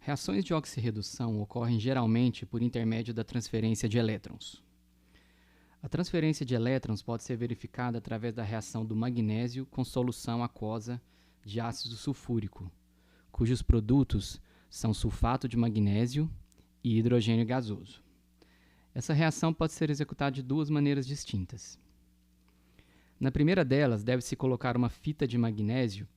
Reações de oxirredução ocorrem geralmente por intermédio da transferência de elétrons. A transferência de elétrons pode ser verificada através da reação do magnésio com solução aquosa de ácido sulfúrico, cujos produtos são sulfato de magnésio e hidrogênio gasoso. Essa reação pode ser executada de duas maneiras distintas. Na primeira delas, deve-se colocar uma fita de magnésio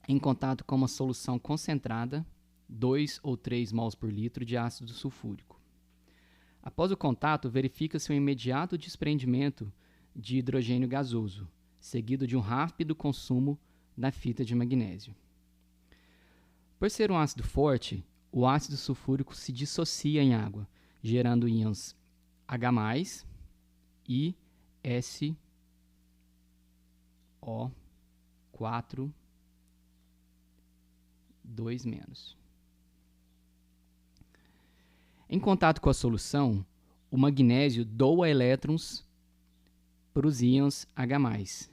em contato com uma solução concentrada, 2 ou 3 mols por litro de ácido sulfúrico. Após o contato, verifica-se um imediato desprendimento de hidrogênio gasoso, seguido de um rápido consumo da fita de magnésio. Por ser um ácido forte, o ácido sulfúrico se dissocia em água, gerando íons H+, e SO4, 2-. Em contato com a solução, o magnésio doa elétrons para os íons H+,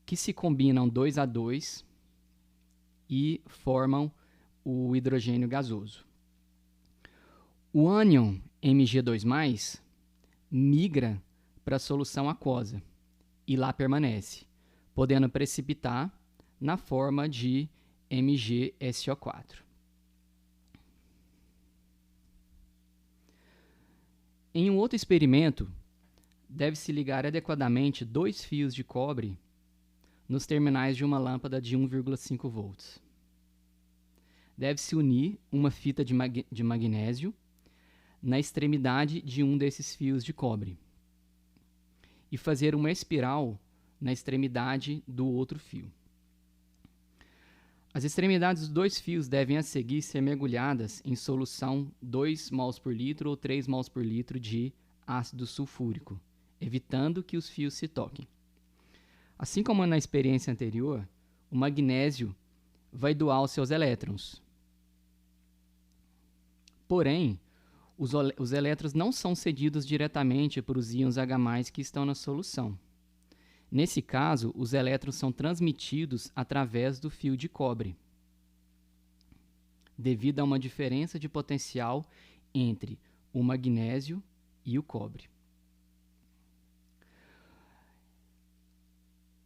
que se combinam 2 a 2 e formam o hidrogênio gasoso. O ânion Mg2+, migra para a solução aquosa e lá permanece, podendo precipitar na forma de MgSO4. Em um outro experimento, deve-se ligar adequadamente 2 fios de cobre nos terminais de uma lâmpada de 1,5 volts. Deve-se unir uma fita de magnésio na extremidade de um desses fios de cobre e fazer uma espiral na extremidade do outro fio. As extremidades dos 2 fios devem a seguir ser mergulhadas em solução 2 mols por litro ou 3 mols por litro de ácido sulfúrico, evitando que os fios se toquem. Assim como na experiência anterior, o magnésio vai doar os seus elétrons. Porém, os elétrons não são cedidos diretamente para os íons H+, que estão na solução. Nesse caso, os elétrons são transmitidos através do fio de cobre, devido a uma diferença de potencial entre o magnésio e o cobre.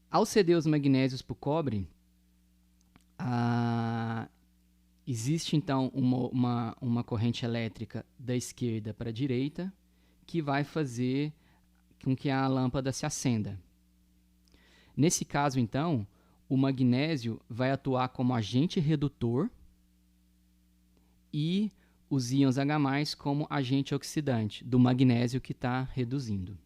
Ao ceder os magnésios para o cobre, existe então uma corrente elétrica da esquerda para a direita que vai fazer com que a lâmpada se acenda. Nesse caso, então, o magnésio vai atuar como agente redutor e os íons H+ como agente oxidante do magnésio que está reduzindo.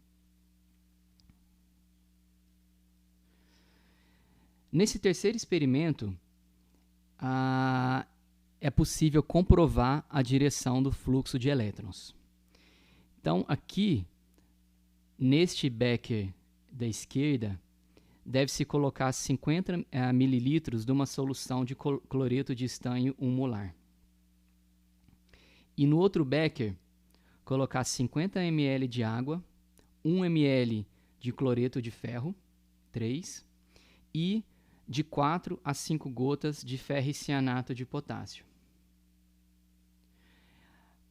Nesse terceiro experimento, é possível comprovar a direção do fluxo de elétrons. Então, aqui, neste becker da esquerda, deve-se colocar 50 mililitros de uma solução de cloreto de estanho 1 molar. E no outro becker, colocar 50 ml de água, 1 ml de cloreto de ferro, 3, e de 4 a 5 gotas de ferricianato de potássio.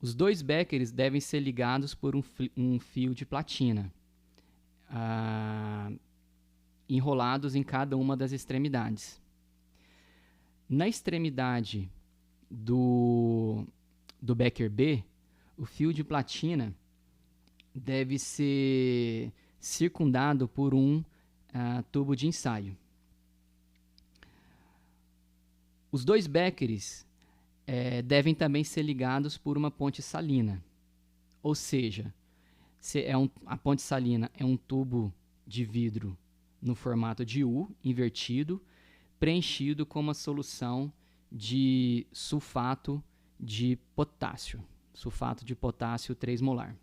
Os 2 beckers devem ser ligados por um fio de platina, enrolados em cada uma das extremidades. Na extremidade do becker B, o fio de platina deve ser circundado por um tubo de ensaio. Os 2 beckers devem também ser ligados por uma ponte salina, ou seja, a ponte salina é um tubo de vidro no formato de U, invertido, preenchido com uma solução de sulfato de potássio 3 molar.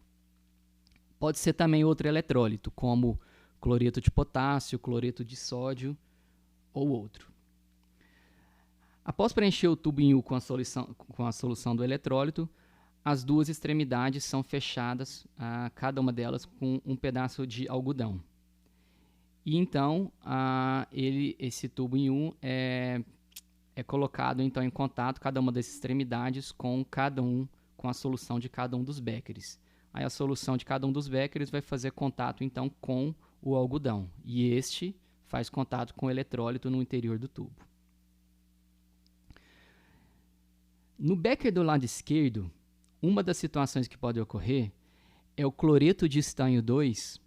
Pode ser também outro eletrólito, como cloreto de potássio, cloreto de sódio ou outro. Após preencher o tubo em U com a solução do eletrólito, as 2 extremidades são fechadas, cada uma delas com um pedaço de algodão. E então, esse tubo em U é colocado então em contato cada uma das extremidades com a solução de cada um dos béqueres. Aí a solução de cada um dos béqueres vai fazer contato então com o algodão e este faz contato com o eletrólito no interior do tubo. No béquer do lado esquerdo, uma das situações que pode ocorrer é o cloreto de estanho 2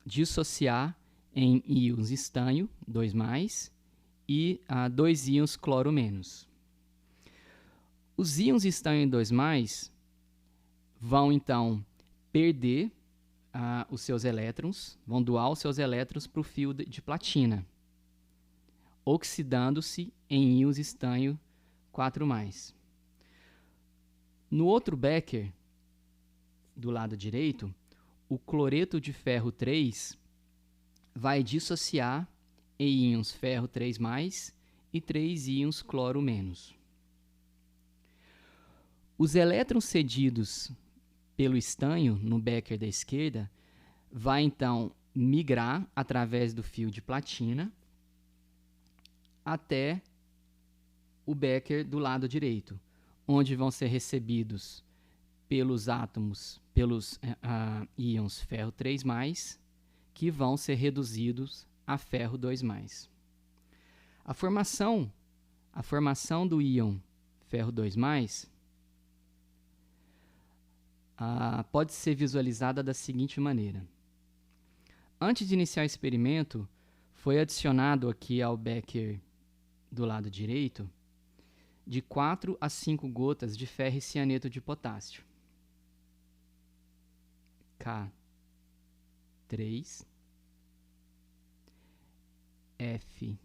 dissociar em íons estanho 2+, e 2 íons cloro menos. Os íons estanho 2+, vão então perder os seus elétrons, vão doar os seus elétrons para o fio de platina, oxidando-se em íons estanho 4+. No outro béquer, do lado direito, o cloreto de ferro 3 vai dissociar em íons ferro 3+, e 3 íons cloro menos. Os elétrons cedidos pelo estanho no béquer da esquerda vai então migrar através do fio de platina até o béquer do lado direito, onde vão ser recebidos pelos átomos, pelos íons ferro 3+, que vão ser reduzidos a ferro 2+. A formação do íon ferro 2+, pode ser visualizada da seguinte maneira. Antes de iniciar o experimento, foi adicionado aqui ao béquer do lado direito de 4 a 5 gotas de ferro e cianeto de potássio. K3, Fe,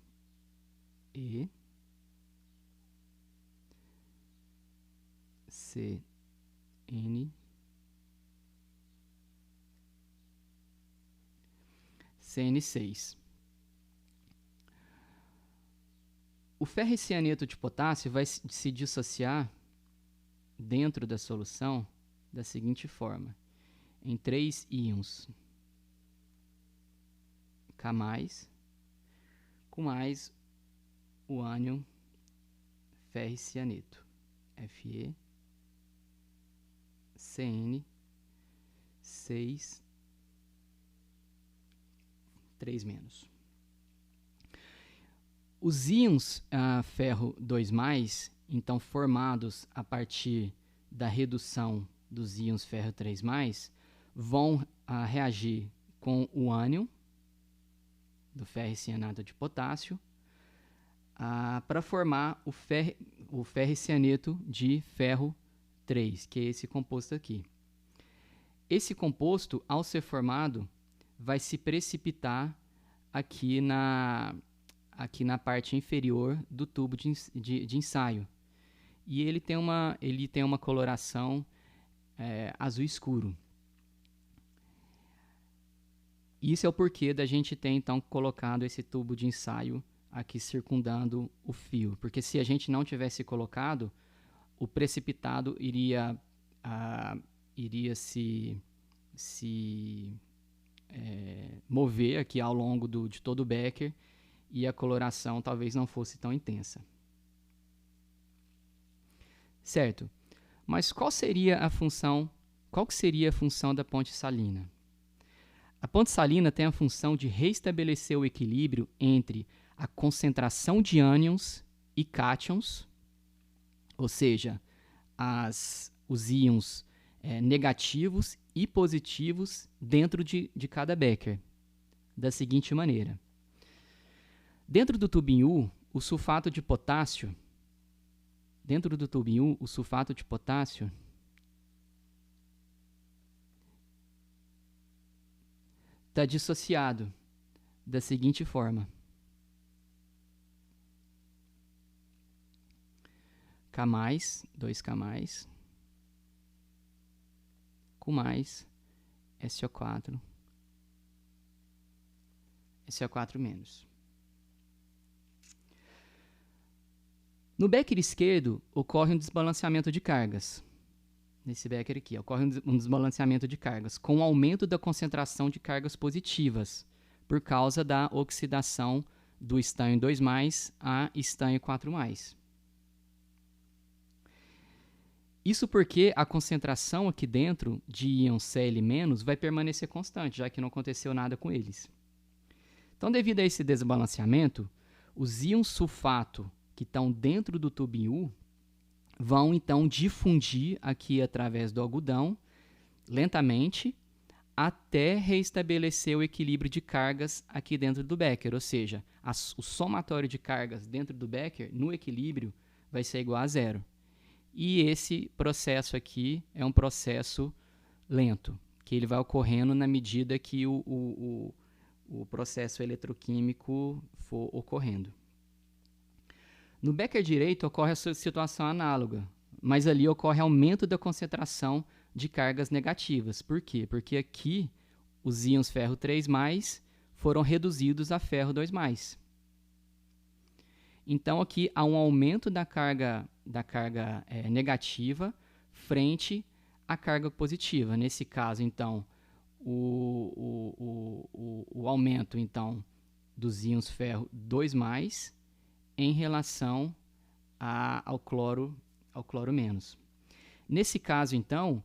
Cn, Cn6. O ferro e cianeto de potássio vai se dissociar dentro da solução da seguinte forma, em 3 íons K+, com mais o ânion ferro e cianeto, Fe, Cn, 6, 3-. Os íons ferro 2+, então formados a partir da redução dos íons ferro 3+, vão reagir com o ânion do ferro e cianeto de potássio para formar o ferro e cianeto de ferro 3, que é esse composto aqui. Esse composto, ao ser formado, vai se precipitar aqui na parte inferior do tubo de ensaio. E ele tem uma coloração azul escuro. Isso é o porquê da gente ter, então, colocado esse tubo de ensaio aqui circundando o fio. Porque se a gente não tivesse colocado, o precipitado iria se mover aqui ao longo de todo o béquer e a coloração talvez não fosse tão intensa. Certo? Mas qual que seria a função da ponte salina? A ponte salina tem a função de restabelecer o equilíbrio entre a concentração de ânions e cátions, ou seja, os íons negativos e positivos dentro de cada béquer, da seguinte maneira. Dentro do tubinho U, o sulfato de potássio está dissociado da seguinte forma. K+, 2K+, com mais SO4, SO4-. No béquer esquerdo, ocorre um desbalanceamento de cargas. Nesse béquer aqui, ocorre um desbalanceamento de cargas, com o aumento da concentração de cargas positivas, por causa da oxidação do estanho 2+, a estanho 4+. Isso porque a concentração aqui dentro de íons Cl- vai permanecer constante, já que não aconteceu nada com eles. Então, devido a esse desbalanceamento, os íons sulfato que estão dentro do tubinho U vão, então, difundir aqui através do algodão, lentamente, até reestabelecer o equilíbrio de cargas aqui dentro do Becker, ou seja, o somatório de cargas dentro do Becker, no equilíbrio, vai ser igual a zero. E esse processo aqui é um processo lento, que ele vai ocorrendo na medida que o processo eletroquímico for ocorrendo. No Becker direito ocorre a situação análoga, mas ali ocorre aumento da concentração de cargas negativas. Por quê? Porque aqui os íons ferro 3+, foram reduzidos a ferro 2+. Então aqui há um aumento da carga negativa frente à carga positiva. Nesse caso, então, o aumento então, dos íons ferro 2+, em relação ao cloro menos. Nesse caso, então,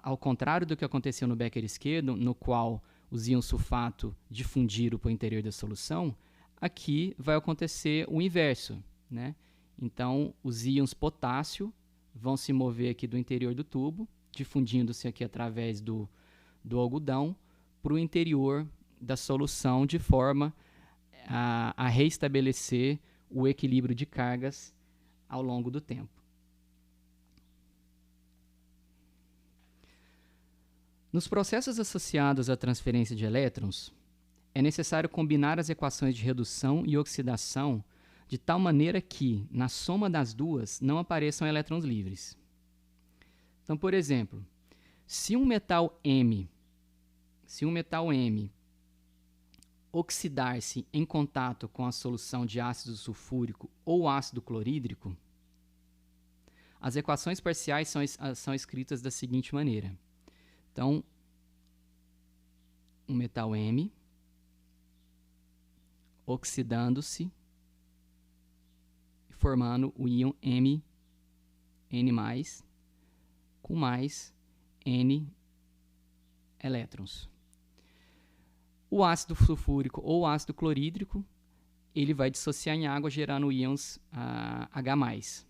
ao contrário do que aconteceu no Becker esquerdo, no qual os íons sulfato difundiram para o interior da solução, aqui vai acontecer o inverso, né? Então, os íons potássio vão se mover aqui do interior do tubo, difundindo-se aqui através do algodão para o interior da solução, de forma a reestabelecer o equilíbrio de cargas ao longo do tempo. Nos processos associados à transferência de elétrons, é necessário combinar as equações de redução e oxidação de tal maneira que, na soma das duas, não apareçam elétrons livres. Então, por exemplo, se um metal M oxidar-se em contato com a solução de ácido sulfúrico ou ácido clorídrico, as equações parciais são escritas da seguinte maneira. Então, um metal M oxidando-se, formando o íon M, N+, com mais N elétrons. O ácido sulfúrico ou ácido clorídrico, ele vai dissociar em água, gerando íons H+,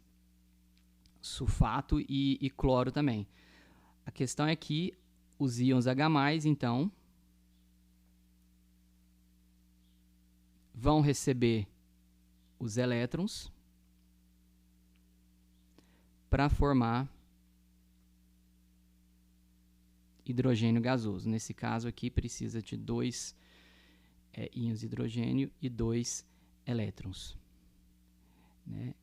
sulfato e cloro também. A questão é que os íons H+, então, vão receber os elétrons para formar hidrogênio gasoso. Nesse caso aqui, precisa de 2 íons de hidrogênio e 2 elétrons. Né?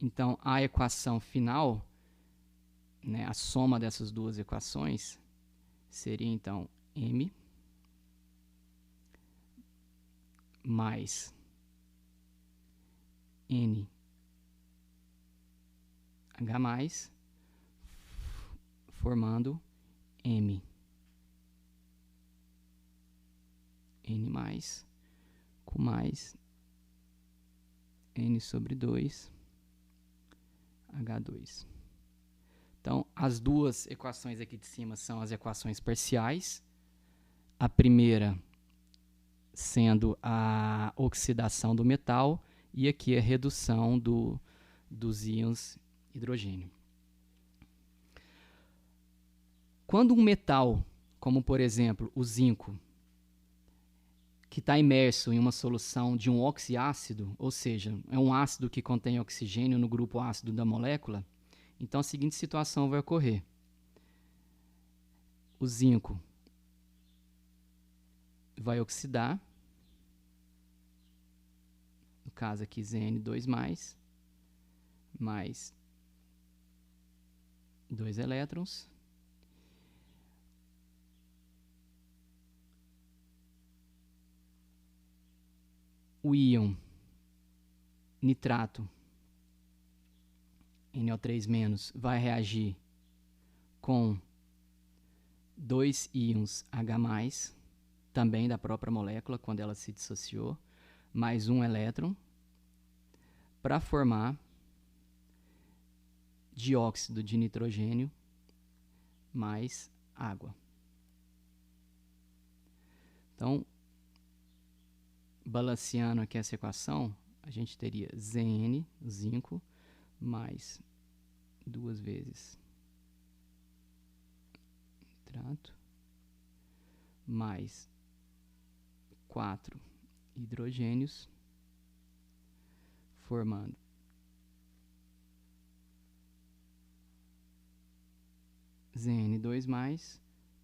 Então, a equação final, né, a soma dessas duas equações, seria, então, M mais NH+, formando M. N+, com mais N sobre 2, H2. Então, as duas equações aqui de cima são as equações parciais. A primeira sendo a oxidação do metal e aqui a redução dos íons hidrogênio. Quando um metal, como por exemplo o zinco, que está imerso em uma solução de um oxiácido, ou seja, é um ácido que contém oxigênio no grupo ácido da molécula, então a seguinte situação vai ocorrer. O zinco vai oxidar, no caso aqui Zn2+, mais 2 elétrons. O íon nitrato, NO3-, vai reagir com 2 íons H+, também da própria molécula, quando ela se dissociou, mais um elétron para formar dióxido de nitrogênio mais água. Então, balanceando aqui essa equação, a gente teria Zn, zinco, mais 2 vezes nitrato, mais 4 hidrogênios, formando Zn2+,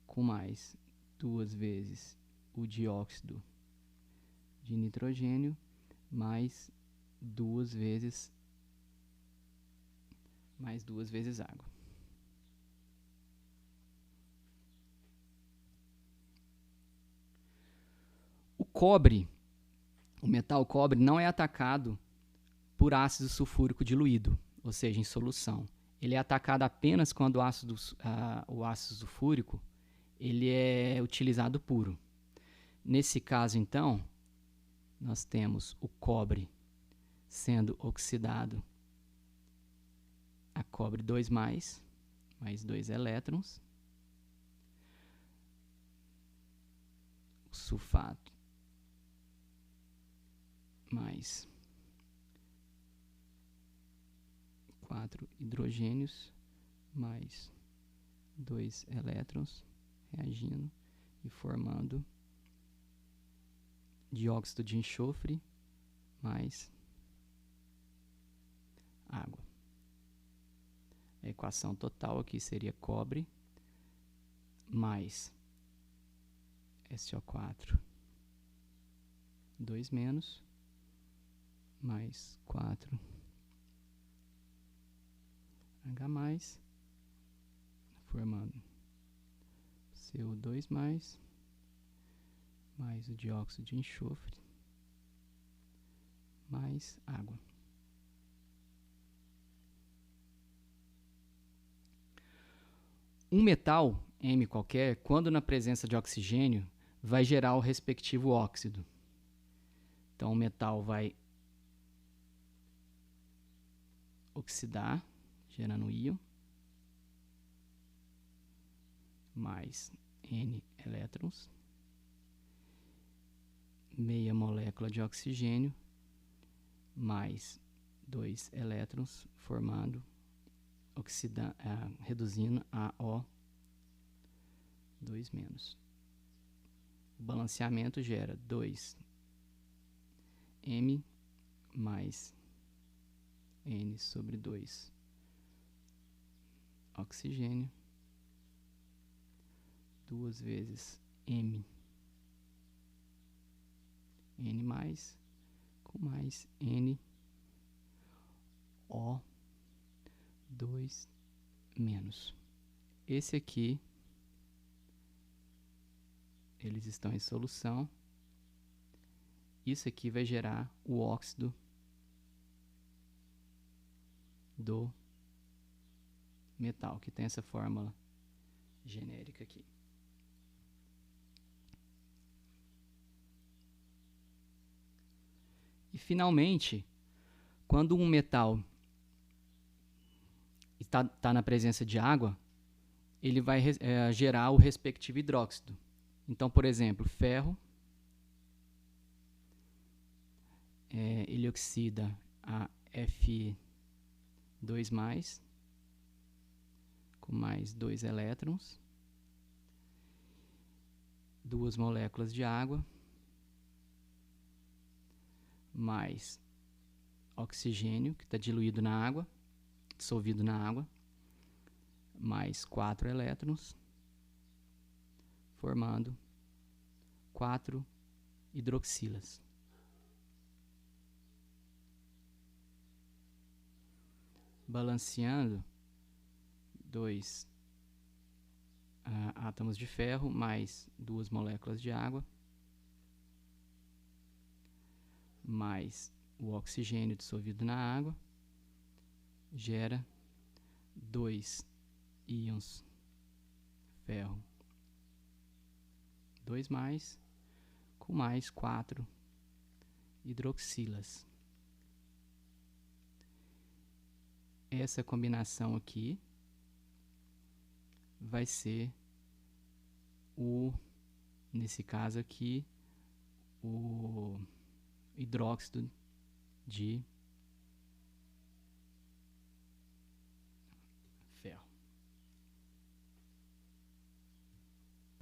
com mais 2 vezes o dióxido de nitrogênio, mais 2 vezes água. O cobre, o metal cobre, não é atacado por ácido sulfúrico diluído, ou seja, em solução. Ele é atacado apenas quando o ácido sulfúrico ele é utilizado puro. Nesse caso, então, nós temos o cobre sendo oxidado a cobre 2+, mais 2 elétrons. O sulfato mais 4 hidrogênios mais 2 elétrons reagindo e formando dióxido de enxofre mais água. A equação total aqui seria cobre mais SO4 2 menos mais 4 H mais, formando CO2 mais o dióxido de enxofre mais água. Um metal, M qualquer, quando na presença de oxigênio, vai gerar o respectivo óxido. Então, o metal vai oxidar, gerando íon, mais N elétrons, meia molécula de oxigênio, mais 2 elétrons, formando, reduzindo a O2 menos. O balanceamento gera 2M mais N sobre 2 oxigênio, 2 vezes N mais, com mais N O2 menos. Esse aqui, eles estão em solução. Isso aqui vai gerar o óxido do metal, que tem essa fórmula genérica aqui. E finalmente, quando um metal está na presença de água, ele vai gerar o respectivo hidróxido. Então, por exemplo, ferro, ele oxida a Fe2+, com mais 2 elétrons, 2 moléculas de água, mais oxigênio, que está diluído na água, dissolvido na água, mais 4 elétrons, formando 4 hidroxilas. Balanceando, 2 átomos de ferro mais 2 moléculas de água, mais o oxigênio dissolvido na água, gera 2 íons ferro 2+, com mais 4 hidroxilas. Essa combinação aqui vai ser nesse caso aqui, o hidróxido de